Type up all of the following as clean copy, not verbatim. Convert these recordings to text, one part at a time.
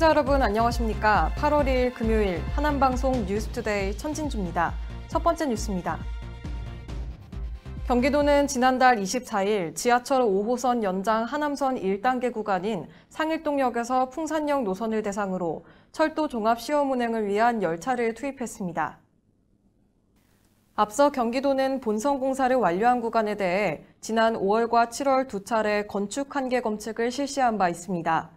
시청자 여러분 안녕하십니까? 8월 2일 금요일 하남방송 뉴스투데이 천진주입니다. 첫 번째 뉴스입니다. 경기도는 지난달 24일 지하철 5호선 연장 하남선 1단계 구간인 상일동역에서 풍산역 노선을 대상으로 철도 종합 시험 운행을 위한 열차를 투입했습니다. 앞서 경기도는 본선 공사를 완료한 구간에 대해 지난 5월과 7월 두 차례 건축 한계 검측을 실시한 바 있습니다.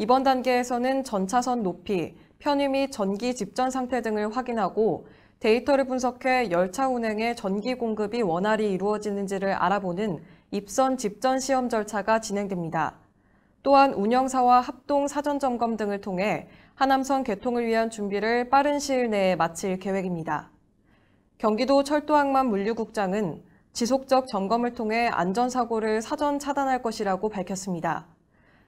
이번 단계에서는 전차선 높이, 편의 및 전기 집전 상태 등을 확인하고 데이터를 분석해 열차 운행에 전기 공급이 원활히 이루어지는지를 알아보는 입선 집전 시험 절차가 진행됩니다. 또한 운영사와 합동 사전 점검 등을 통해 하남선 개통을 위한 준비를 빠른 시일 내에 마칠 계획입니다. 경기도 철도항만 물류국장은 지속적 점검을 통해 안전사고를 사전 차단할 것이라고 밝혔습니다.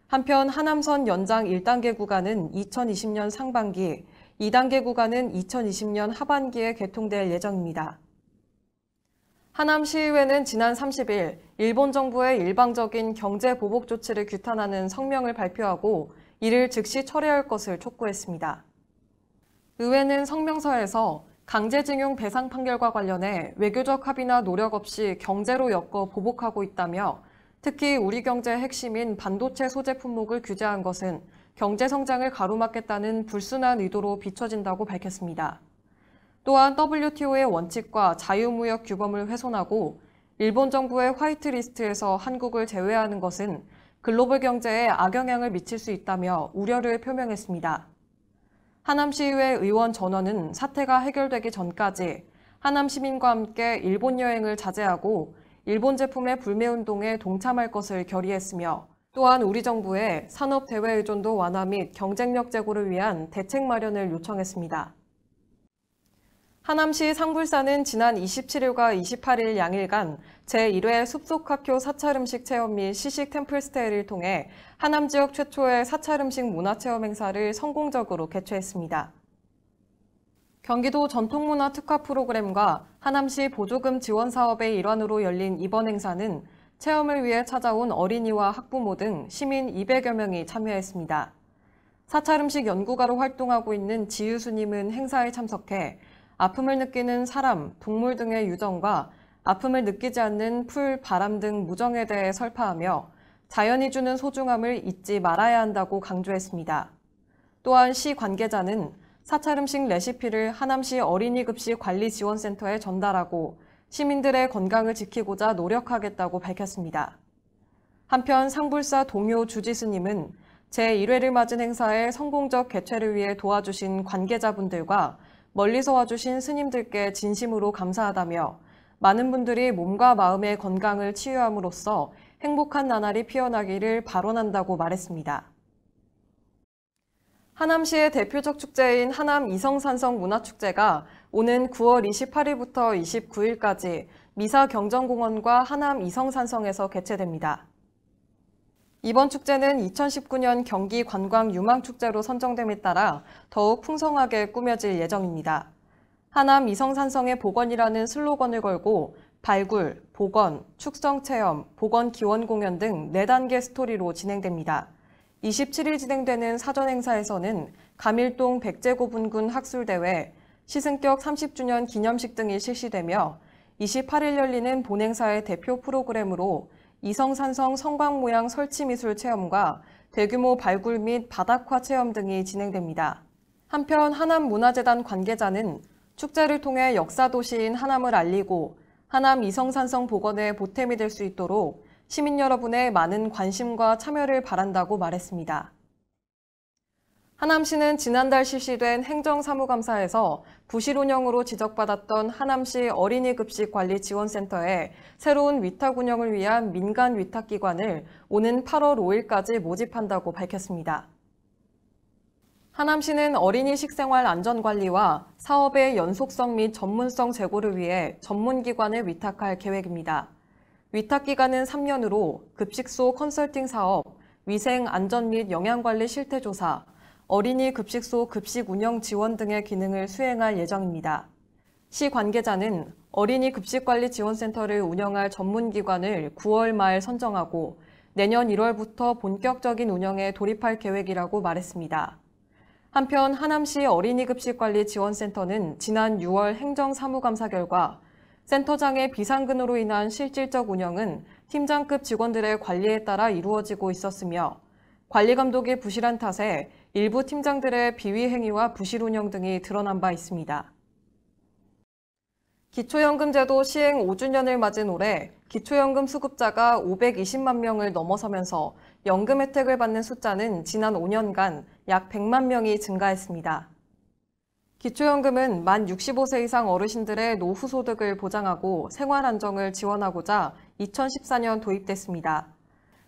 한편 하남선 연장 1단계 구간은 2020년 상반기, 2단계 구간은 2020년 하반기에 개통될 예정입니다. 하남시의회는 지난 30일 일본 정부의 일방적인 경제 보복 조치를 규탄하는 성명을 발표하고 이를 즉시 철회할 것을 촉구했습니다. 의회는 성명서에서 강제징용 배상 판결과 관련해 외교적 합의나 노력 없이 경제로 엮어 보복하고 있다며 특히 우리 경제의 핵심인 반도체 소재 품목을 규제한 것은 경제 성장을 가로막겠다는 불순한 의도로 비춰진다고 밝혔습니다. 또한 WTO의 원칙과 자유무역 규범을 훼손하고 일본 정부의 화이트리스트에서 한국을 제외하는 것은 글로벌 경제에 악영향을 미칠 수 있다며 우려를 표명했습니다. 하남시의회 의원 전원은 사태가 해결되기 전까지 하남 시민과 함께 일본 여행을 자제하고 일본 제품의 불매운동에 동참할 것을 결의했으며 또한 우리 정부에 산업 대외 의존도 완화 및 경쟁력 제고를 위한 대책 마련을 요청했습니다. 하남시 상불사는 지난 27일과 28일 양일간 제1회 숲속학교 사찰음식 체험 및 시식 템플스테이를 통해 하남 지역 최초의 사찰음식 문화체험 행사를 성공적으로 개최했습니다. 경기도 전통문화 특화 프로그램과 하남시 보조금 지원 사업의 일환으로 열린 이번 행사는 체험을 위해 찾아온 어린이와 학부모 등 시민 200여 명이 참여했습니다. 사찰음식 연구가로 활동하고 있는 지유수님은 행사에 참석해 아픔을 느끼는 사람, 동물 등의 유정과 아픔을 느끼지 않는 풀, 바람 등 무정에 대해 설파하며 자연이 주는 소중함을 잊지 말아야 한다고 강조했습니다. 또한 시 관계자는 사찰음식 레시피를 하남시 어린이급식관리지원센터에 전달하고 시민들의 건강을 지키고자 노력하겠다고 밝혔습니다. 한편 상불사 동요 주지스님은 제1회를 맞은 행사의 성공적 개최를 위해 도와주신 관계자분들과 멀리서 와주신 스님들께 진심으로 감사하다며 많은 분들이 몸과 마음의 건강을 치유함으로써 행복한 나날이 피어나기를 발원한다고 말했습니다. 하남시의 대표적 축제인 하남 이성산성 문화축제가 오는 9월 28일부터 29일까지 미사경정공원과 하남 이성산성에서 개최됩니다. 이번 축제는 2019년 경기 관광 유망축제로 선정됨에 따라 더욱 풍성하게 꾸며질 예정입니다. 하남 이성산성의 복원이라는 슬로건을 걸고 발굴, 복원, 축성체험, 복원 기원 공연 등 4단계 스토리로 진행됩니다. 27일 진행되는 사전행사에서는 감일동 백제고분군 학술대회, 시승격 30주년 기념식 등이 실시되며 28일 열리는 본행사의 대표 프로그램으로 이성산성 성곽모양 설치미술 체험과 대규모 발굴 및 바닥화 체험 등이 진행됩니다. 한편 하남문화재단 관계자는 축제를 통해 역사도시인 하남을 알리고 하남 이성산성 복원에 보탬이 될 수 있도록 시민 여러분의 많은 관심과 참여를 바란다고 말했습니다. 하남시는 지난달 실시된 행정사무감사에서 부실 운영으로 지적받았던 하남시 어린이급식관리지원센터에 새로운 위탁 운영을 위한 민간 위탁기관을 오는 8월 5일까지 모집한다고 밝혔습니다. 하남시는 어린이 식생활 안전관리와 사업의 연속성 및 전문성 제고를 위해 전문기관을 위탁할 계획입니다. 위탁기간은 3년으로 급식소 컨설팅 사업, 위생 안전 및 영양관리 실태조사, 어린이 급식소 급식 운영 지원 등의 기능을 수행할 예정입니다. 시 관계자는 어린이 급식관리지원센터를 운영할 전문기관을 9월 말 선정하고 내년 1월부터 본격적인 운영에 돌입할 계획이라고 말했습니다. 한편 하남시 어린이급식관리지원센터는 지난 6월 행정사무감사 결과 센터장의 비상근으로 인한 실질적 운영은 팀장급 직원들의 관리에 따라 이루어지고 있었으며 관리감독이 부실한 탓에 일부 팀장들의 비위 행위와 부실 운영 등이 드러난 바 있습니다. 기초연금제도 시행 5주년을 맞은 올해 기초연금 수급자가 520만 명을 넘어서면서 연금 혜택을 받는 숫자는 지난 5년간 약 100만 명이 증가했습니다. 기초연금은 만 65세 이상 어르신들의 노후 소득을 보장하고 생활 안정을 지원하고자 2014년 도입됐습니다.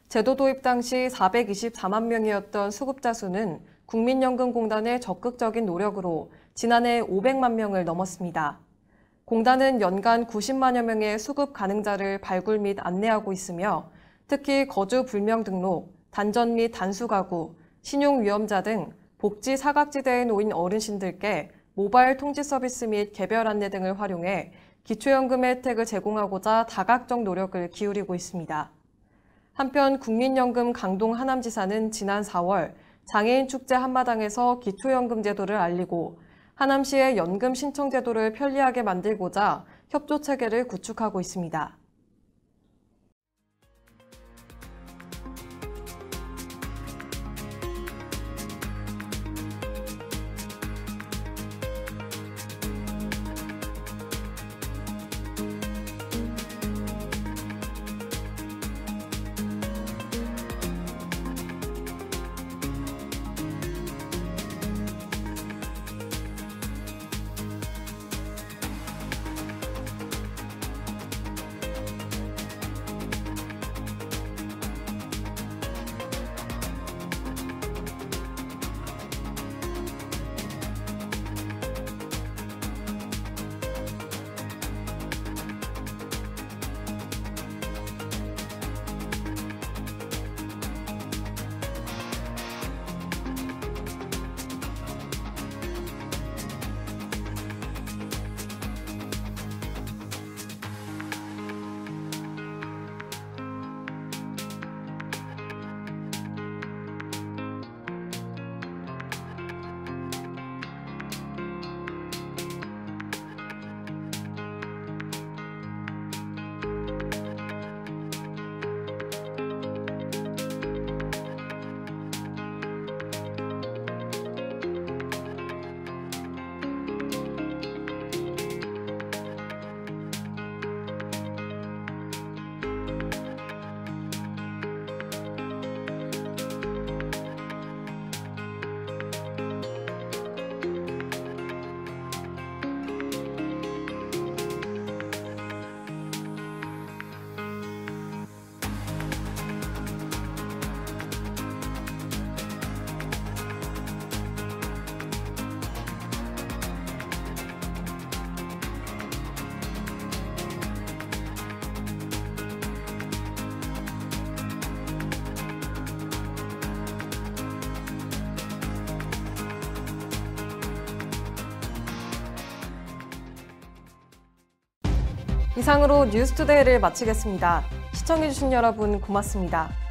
제도 도입 당시 424만 명이었던 수급자 수는 국민연금공단의 적극적인 노력으로 지난해 500만 명을 넘었습니다. 공단은 연간 90만여 명의 수급 가능자를 발굴 및 안내하고 있으며 특히 거주 불명 등록, 단전 및 단수 가구, 신용위험자 등 복지 사각지대에 놓인 어르신들께 모바일 통지 서비스 및 개별 안내 등을 활용해 기초연금의 혜택을 제공하고자 다각적 노력을 기울이고 있습니다. 한편 국민연금 강동 하남지사는 지난 4월 장애인 축제 한마당에서 기초연금 제도를 알리고 하남시의 연금 신청 제도를 편리하게 만들고자 협조 체계를 구축하고 있습니다. 이상으로 뉴스투데이를 마치겠습니다. 시청해주신 여러분 고맙습니다.